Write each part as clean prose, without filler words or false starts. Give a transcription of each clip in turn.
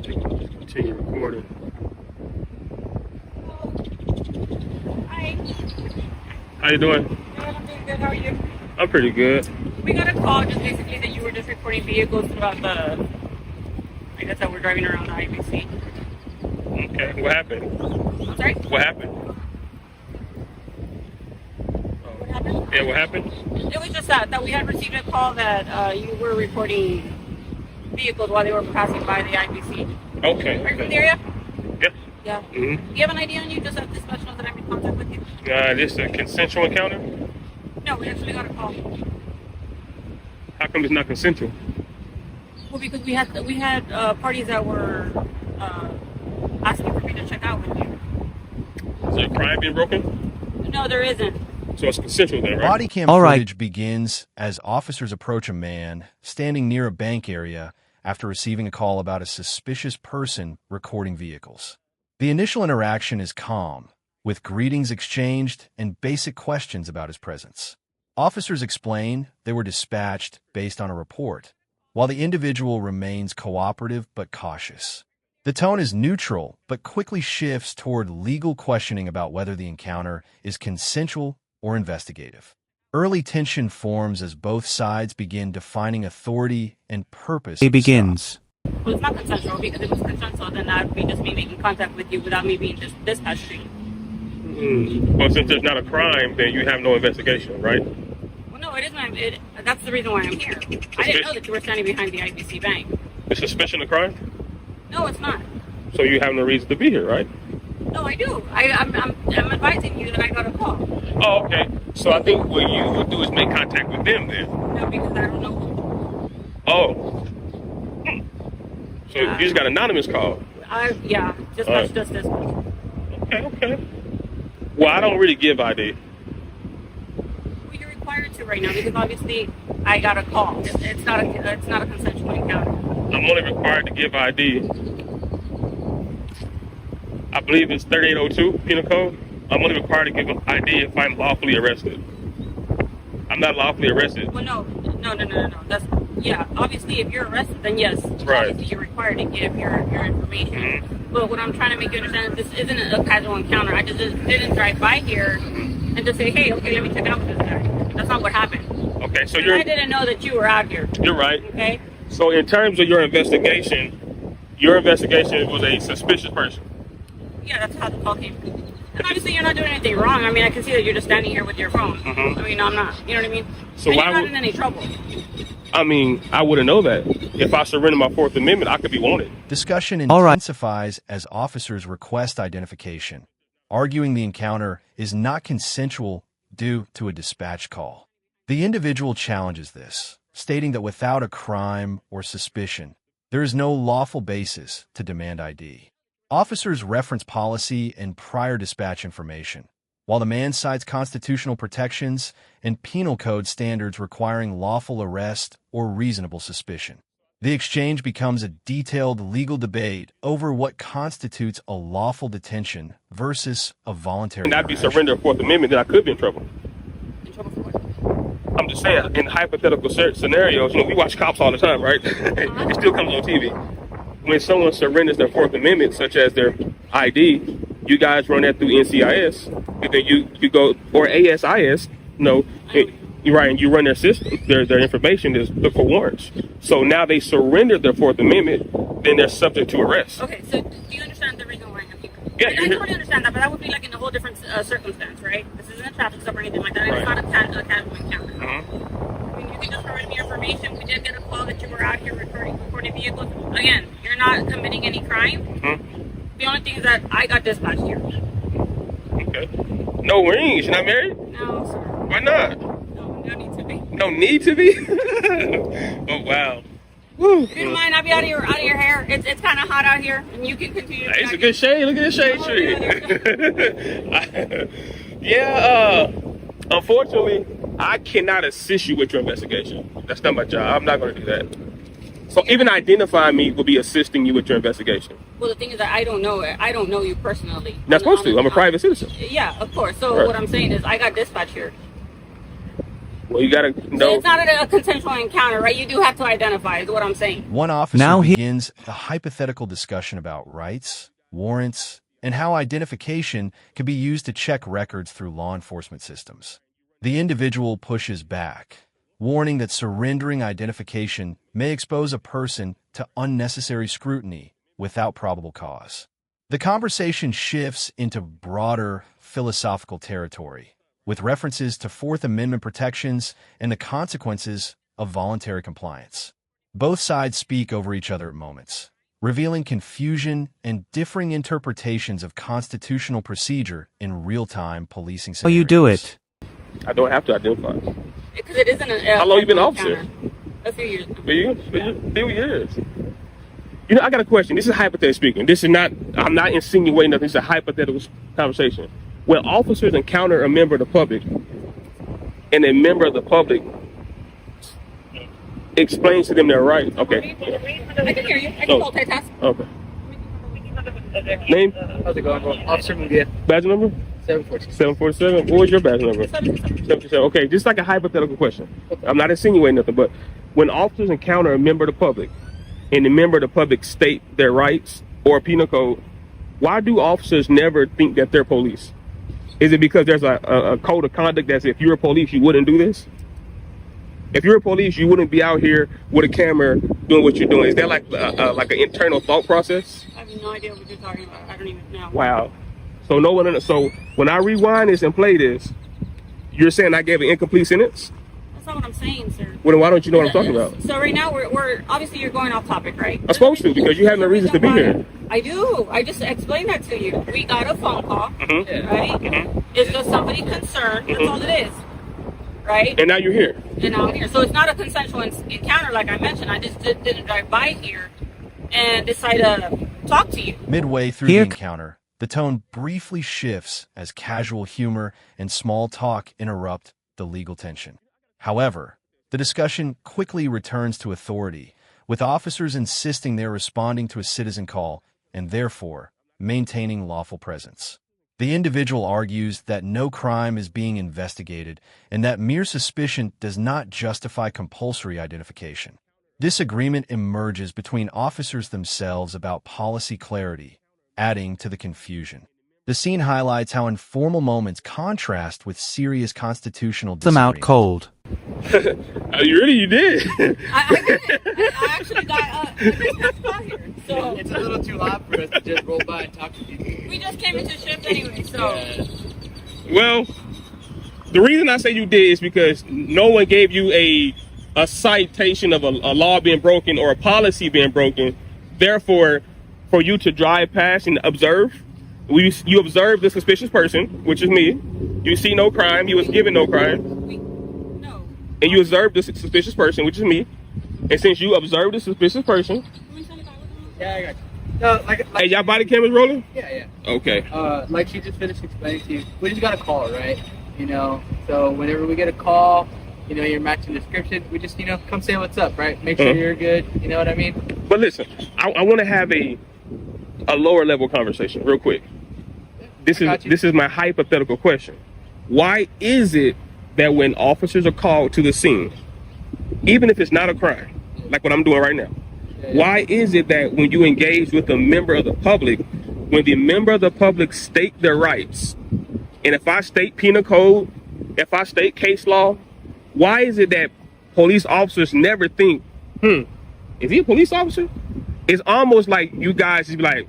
Continue recording. Hi. How you doing? Good, I'm doing good. How are you? I'm pretty good. We got a call just basically that you were just reporting vehicles throughout the, I guess that we're driving around the IBC. Okay, what happened? I'm sorry? What happened? What happened? Yeah, what happened? It was just that we had received a call that you were reporting vehicles while they were passing by the IBC. Okay. Are you from the area? Yeah. Yeah. Mm-hmm. Do you have an ID on you just that this much knows that I'm in contact with you? This is a consensual encounter? No, we actually got a call. How come it's not consensual? Well, because we had parties that were asking for me to check out with you. Is there a crime being broken? No, there isn't. So it's consensual then, right? Bodycam footage begins as officers approach a man standing near a bank area after receiving a call about a suspicious person recording vehicles. The initial interaction is calm, with greetings exchanged and basic questions about his presence. Officers explain they were dispatched based on a report, while the individual remains cooperative but cautious. The tone is neutral, but quickly shifts toward legal questioning about whether the encounter is consensual or investigative. Early tension forms as both sides begin defining authority and purpose. It begins. Well, it's not consensual, because if it was consensual, then that would be just me making contact with you without me being dispatched to you. Well, since there's not a crime, then you have no investigation, right? Well, no, it is that's the reason why I'm here. I didn't know that you were standing behind the IBC bank. Is suspicion a crime? No, it's not. So you have no reason to be here, right? No, I do. I'm advising you that I got a call. Oh, okay. So I think what you would do is make contact with them then. No, because I don't know. Oh. So you just got an anonymous call. Just this much. Okay. Well, I don't really give ID. Well, you're required to right now because obviously I got a call. It's not a consensual encounter. I'm only required to give ID. I believe it's 3802 Penal Code. I'm only required to give ID if I'm lawfully arrested. I'm not lawfully arrested. Well, no. Obviously, if you're arrested, then yes, right. Obviously you're required to give your information. Mm-hmm. But what I'm trying to make you understand is this isn't a casual encounter. I just didn't drive by here and just say, hey, okay, let me check out with this guy. That's not what happened. Okay, so I didn't know that you were out here. You're right. Okay. So in terms of your investigation was a suspicious person. Yeah, that's how the call came. And obviously you're not doing anything wrong. I mean, I can see that you're just standing here with your phone. Mm-hmm. I mean, I'm not. You know what I mean? So and why you're not in any trouble. I mean, I wouldn't know that. If I surrender my Fourth Amendment, I could be wanted. Discussion intensifies as officers request identification, arguing the encounter is not consensual due to a dispatch call. The individual challenges this, stating that without a crime or suspicion, there is no lawful basis to demand ID. Officers reference policy and prior dispatch information, while the man cites constitutional protections and penal code standards requiring lawful arrest or reasonable suspicion. The exchange becomes a detailed legal debate over what constitutes a lawful detention versus a voluntary And I'd be surrender Fourth Amendment, then I could be in trouble. In trouble for what? I'm just saying, in hypothetical scenarios, we watch cops all the time, right? It still comes on TV. When someone surrenders their Fourth Amendment, such as their ID, you guys run that through NCIS, and then you go, or ASIS, you're right, and you run their system, their information is look for warrants. So now they surrendered their Fourth Amendment, then they're subject to arrest. Okay, so do you understand the reason why I'm here? Yeah, I totally understand that, but that would be like in a whole different circumstance, right? This isn't a traffic stop or anything like that, and Right. it's not a casual encounter. Mm-hmm. I mean, you can just provide me information. We did get a call that you were out here recording vehicles. Again, you're not committing any crime. Mm-hmm. The only thing is that I got dispatched here. Okay. No rings. You're not married? No, sir. Why not? No need to be. No need to be? Oh, wow. Woo. If you don't mind, I'll be out of your hair. It's kind of hot out here, and you can continue. Hey, it's a good shade. Look at this shade tree. Yeah, unfortunately, I cannot assist you with your investigation. That's not my job. I'm not going to do that. So even identifying me will be assisting you with your investigation. Well, the thing is that I don't know you personally. You're not supposed to. I'm a private citizen. Yeah, of course. So Right. what I'm saying is I got dispatched here. Well, you gotta So know. it's not a consensual encounter, right? You do have to identify, is what I'm saying. One officer begins the hypothetical discussion about rights, warrants, and how identification can be used to check records through law enforcement systems. The individual pushes back, warning that surrendering identification may expose a person to unnecessary scrutiny without probable cause. The conversation shifts into broader philosophical territory, with references to Fourth Amendment protections and the consequences of voluntary compliance. Both sides speak over each other at moments, revealing confusion and differing interpretations of constitutional procedure in real-time policing scenarios. How you do it? I don't have to identify. Because it isn't a How long you been an officer? A few years. Few years. You know, I got a question. This is hypothetical speaking. This is not, I'm not insinuating nothing. This is a hypothetical conversation. When officers encounter a member of the public, and a member of the public explains to them their right. Okay. I can hear you. I can multitask. Okay. Name? How's it going? Officer Mugia. Badge number? 747. 747. What was your badge number? 747. Okay, just like a hypothetical question. I'm not insinuating nothing, but when officers encounter a member of the public, and the member of the public state their rights or penal code, why do officers never think that they're police? Is it because there's a code of conduct that says if you're a police, you wouldn't do this? If you're a police, you wouldn't be out here with a camera doing what you're doing. Is that like an internal thought process? I have no idea what you're talking about. I don't even know. Wow. So no one. So when I rewind this and play this, you're saying I gave an incomplete sentence? That's not what I'm saying, sir. Well, then why don't you know what I'm talking about? So right now we're obviously you're going off topic, right? I'm supposed to, because you have no reason to be here. I do. I just explained that to you. We got a phone call, Mm-hmm. right? Mm-hmm. It's just somebody concerned. That's all it is, right? And now you're here. And now I'm here. So it's not a consensual encounter, like I mentioned. I just didn't drive by here and decide to talk to you. Midway through the encounter, the tone briefly shifts as casual humor and small talk interrupt the legal tension. However, the discussion quickly returns to authority, with officers insisting they're responding to a citizen call and therefore maintaining lawful presence. The individual argues that no crime is being investigated and that mere suspicion does not justify compulsory identification. Disagreement emerges between officers themselves about policy clarity, adding to the confusion. The scene highlights how informal moments contrast with serious constitutional disagreements. Them out cold. You did. I didn't. I actually got here. So It's a little too hot for us to just roll by and talk to people. we just came into shift anyway. So Well, the reason I say you did is because no one gave you a citation of a law being broken or a policy being broken. Therefore, for you to drive past and observe, you observe the suspicious person, which is me. You see no crime. You was given no crime. no. And you observe the suspicious person, which is me. And since you observed the suspicious person, Yeah, I got you. No, hey, y'all body cameras rolling? yeah. Okay. Like she just finished explaining to you, we just got a call, right? You know, so whenever we get a call, you know, you're matching description, we just, you know, come say what's up, right? Make sure you're good. You know what I mean? But listen, I want to have a lower level conversation real quick. This is my hypothetical question. Why is it that when officers are called to the scene, even if it's not a crime, like what I'm doing right now, why is it that when you engage with a member of the public, when the member of the public state their rights, and if I state penal code, if I state case law, why is it that police officers never think, is he a police officer? It's almost like you guys just be like,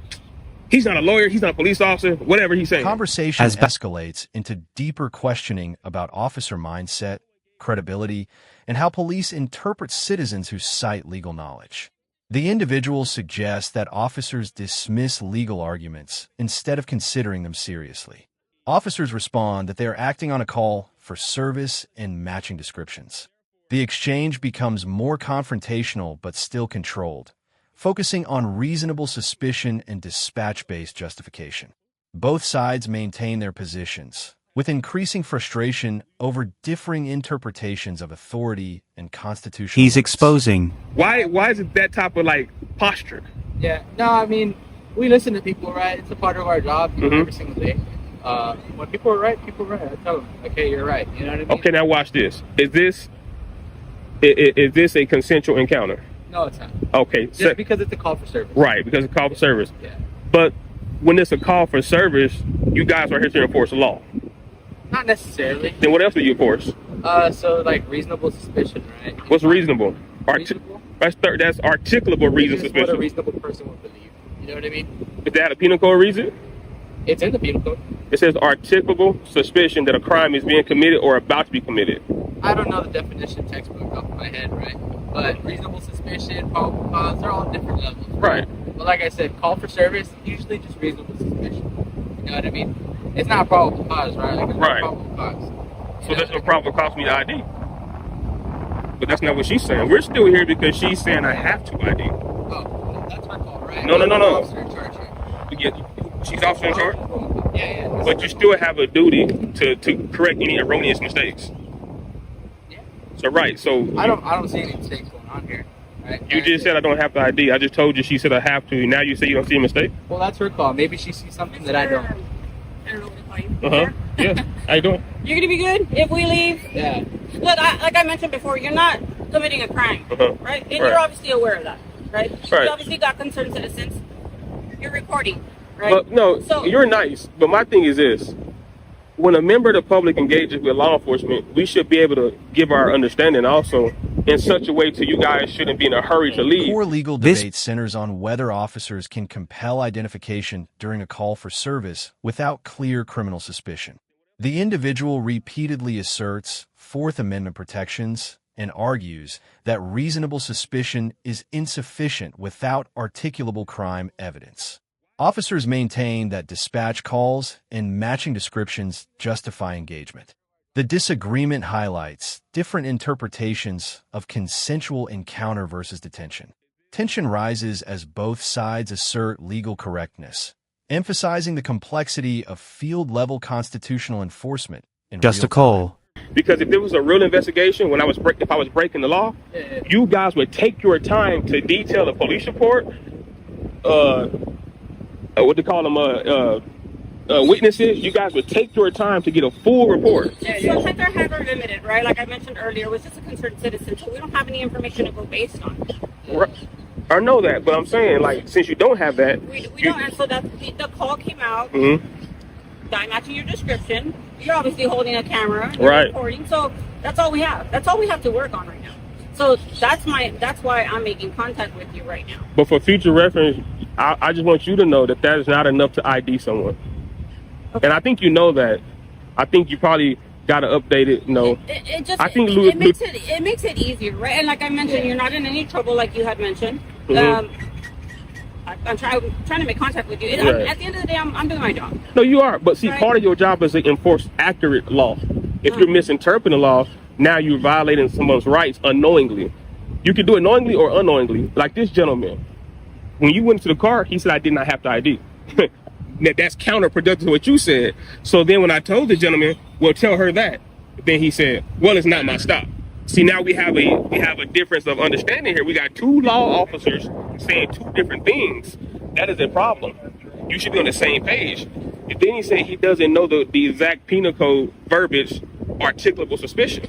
he's not a lawyer, he's not a police officer, whatever he's saying. Conversation escalates into deeper questioning about officer mindset, credibility, and how police interpret citizens who cite legal knowledge. The individual suggests that officers dismiss legal arguments instead of considering them seriously. Officers respond that they are acting on a call for service and matching descriptions. The exchange becomes more confrontational but still controlled, focusing on reasonable suspicion and dispatch-based justification. Both sides maintain their positions, with increasing frustration over differing interpretations of authority and constitutional He's rights. exposing. Why is it that type of like posture? Yeah. No, I mean, we listen to people, right? It's a part of our job, you know, every single day. When people are right, people are right. I tell them, okay, you're right. You know what I mean? Okay, now watch this. Is this a consensual encounter? No, it's not. Okay, Just because it's a call for service. right, because it's a call for service. Yeah. But when it's a call for service, you guys are here to enforce the law. Not necessarily. Then what else do you enforce? So like reasonable suspicion, right? What's reasonable? Reasonable? That's articulable reason It's just suspicion. what a reasonable person would believe. You know what I mean? Is that a penal code reason? It's in the penal code. It says articulable suspicion that a crime is being committed or about to be committed. I don't know the definition textbook off of my head, right? But reasonable suspicion, probable cause, they're all different levels. Right. But like I said, call for service, usually just reasonable suspicion. You know what I mean? It's not a probable cause, right? Like it's Right. not a probable cause. So that's no probable cause for me to ID. But that's not what she's saying. We're still here because she's saying I have to ID. Oh, that's my call, right? No. Officer in charge here. She's officer in charge, Yeah. but you still have a duty to correct any erroneous mistakes. Yeah. So right, so I don't see any mistakes going on here. Right? you just said I don't have to ID. I just told you she said I have to. Now you say you don't see a mistake. Well, that's her call. Maybe she sees something that I don't. I don't know what to call you. Yeah. How you doing? You're gonna be good if we leave. Yeah. Look, like I mentioned before, you're not committing a crime, right? And Right. you're obviously aware of that, right? Right. You obviously got concerned citizens. You're reporting, right? But no, So- you're nice. But my thing is this: when a member of the public engages with law enforcement, we should be able to give our understanding also in such a way to you guys shouldn't be in a hurry to leave. Core legal debate centers on whether officers can compel identification during a call for service without clear criminal suspicion. The individual repeatedly asserts Fourth Amendment protections and argues that reasonable suspicion is insufficient without articulable crime evidence. Officers maintain that dispatch calls and matching descriptions justify engagement. The disagreement highlights different interpretations of consensual encounter versus detention. Tension rises as both sides assert legal correctness, emphasizing the complexity of field-level constitutional enforcement in Just a real call. time. Because if there was a real investigation, if I was breaking the law, Yeah. you guys would take your time to detail a police report. What they call them? Witnesses. You guys would take your time to get a full report. Sometimes our hands are limited, right? Like I mentioned earlier, it was just a concerned citizen, so we don't have any information to go based on. Right. I know that, but I'm saying, like, since you don't have that, We don't, and so the call came out. Mhm. I'm matching your description. You're obviously holding a camera, you're Right. recording, so that's all we have. That's all we have to work on right now. So that's why I'm making contact with you right now. But for future reference, I just want you to know that that is not enough to ID someone. Okay. And I think you know that. I think you probably got to update it. It just I think it makes it easier, right? And like I mentioned, you're not in any trouble, like you had mentioned. Mhm. I'm trying to make contact with you. Right. At the end of the day, I'm doing my job. No, you are. But see, Right. part of your job is to enforce accurate law. If you're misinterpreting the law, now you're violating someone's rights unknowingly. You can do it knowingly or unknowingly. Like this gentleman, when you went to the car, he said, I did not have to ID. Now, that's counterproductive to what you said. So then when I told the gentleman, well, tell her that, then he said, well, it's not my stop. See, now we have a difference of understanding here. We got two law officers saying two different things. That is a problem. You should be on the same page. And then he said he doesn't know the exact penal code verbiage, articulable suspicion.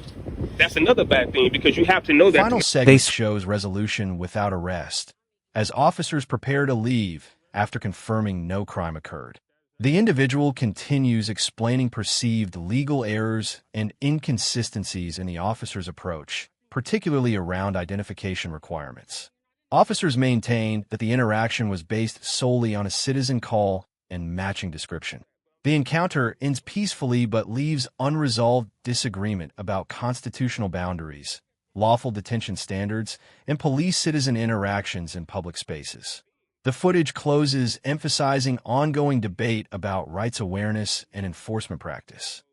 That's another bad thing because you have to know that. Final segment shows resolution without arrest, as officers prepare to leave after confirming no crime occurred. The individual continues explaining perceived legal errors and inconsistencies in the officer's approach, particularly around identification requirements. Officers maintain that the interaction was based solely on a citizen call and matching description. The encounter ends peacefully but leaves unresolved disagreement about constitutional boundaries, lawful detention standards, and police-citizen interactions in public spaces. The footage closes emphasizing ongoing debate about rights awareness and enforcement practice.